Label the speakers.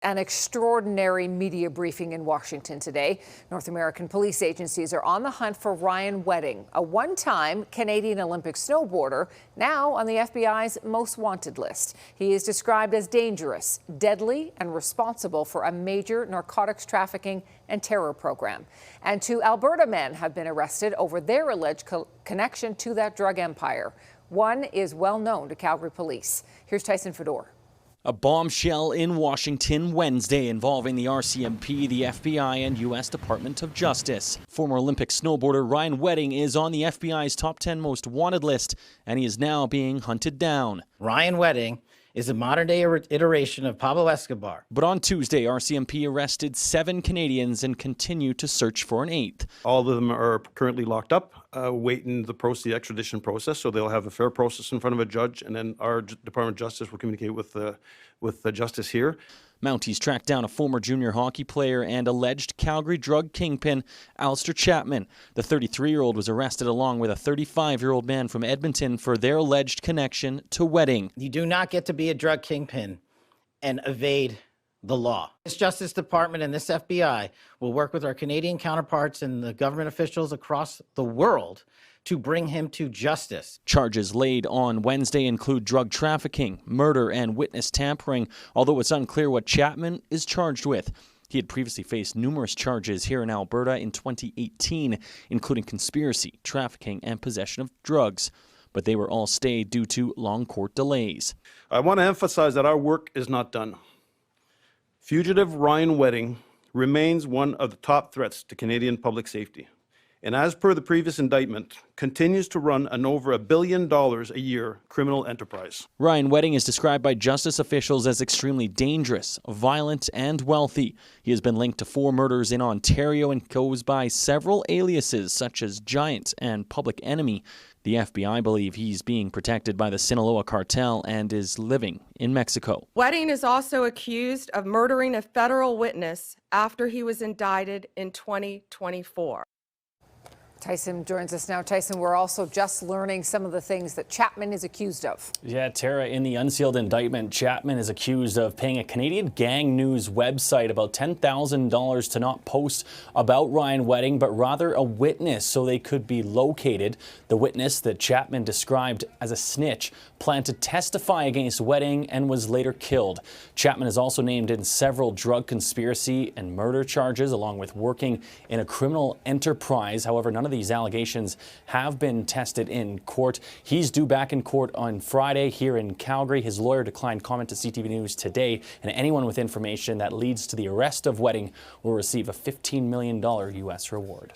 Speaker 1: An extraordinary media briefing in Washington today. North American police agencies are on the hunt for Ryan Wedding, a one-time Canadian Olympic snowboarder, now on the FBI's most wanted list. He is described as dangerous, deadly, and responsible for a major narcotics trafficking and terror program. And 2 Alberta men have been arrested over their alleged connection to that drug empire. One is well known to Calgary police. Here's Tyson Fedor.
Speaker 2: A bombshell in Washington Wednesday involving the RCMP, the FBI, and U.S. Department of Justice. Former Olympic snowboarder Ryan Wedding is on the FBI's top 10 most wanted list, and he is now being hunted down.
Speaker 3: Ryan Wedding is a modern-day iteration of Pablo Escobar.
Speaker 2: But on Tuesday, RCMP arrested 7 Canadians and continue to search for an 8th.
Speaker 4: All of them are currently locked up, waiting the extradition process, so they'll have a fair process in front of a judge, and then our Department of Justice will communicate with the justice here.
Speaker 2: Mounties tracked down a former junior hockey player and alleged Calgary drug kingpin, Alistair Chapman. The 33-year-old was arrested along with a 35-year-old man from Edmonton for their alleged connection to Wedding.
Speaker 3: You do not get to be a drug kingpin and evade the law. This Justice Department and this FBI will work with our Canadian counterparts and the government officials across the world to bring him to justice.
Speaker 2: Charges laid on Wednesday include drug trafficking, murder, and witness tampering, although it's unclear what Chapman is charged with. He had previously faced numerous charges here in Alberta in 2018, including conspiracy, trafficking, and possession of drugs. But they were all stayed due to long court delays.
Speaker 4: I want to emphasize that our work is not done. Fugitive Ryan Wedding remains one of the top threats to Canadian public safety, and as per the previous indictment, continues to run an over $1 billion a year criminal enterprise.
Speaker 2: Ryan Wedding is described by justice officials as extremely dangerous, violent, and wealthy. He has been linked to 4 murders in Ontario and goes by several aliases such as Giant and Public Enemy. The FBI believe he's being protected by the Sinaloa cartel and is living in Mexico.
Speaker 5: Wedding is also accused of murdering a federal witness after he was indicted in 2024.
Speaker 1: Tyson joins us now. Tyson, we're also just learning some of the things that Chapman is accused of.
Speaker 2: Yeah, Tara, in the unsealed indictment, Chapman is accused of paying a Canadian gang news website about $10,000 to not post about Ryan Wedding, but rather a witness so they could be located. The witness that Chapman described as a snitch planned to testify against Wedding and was later killed. Chapman is also named in several drug conspiracy and murder charges, along with working in a criminal enterprise. However, none of these allegations have been tested in court. He's due back in court on Friday here in Calgary. His lawyer declined comment to CTV News today, and anyone with information that leads to the arrest of Wedding will receive a $15 million U.S. reward.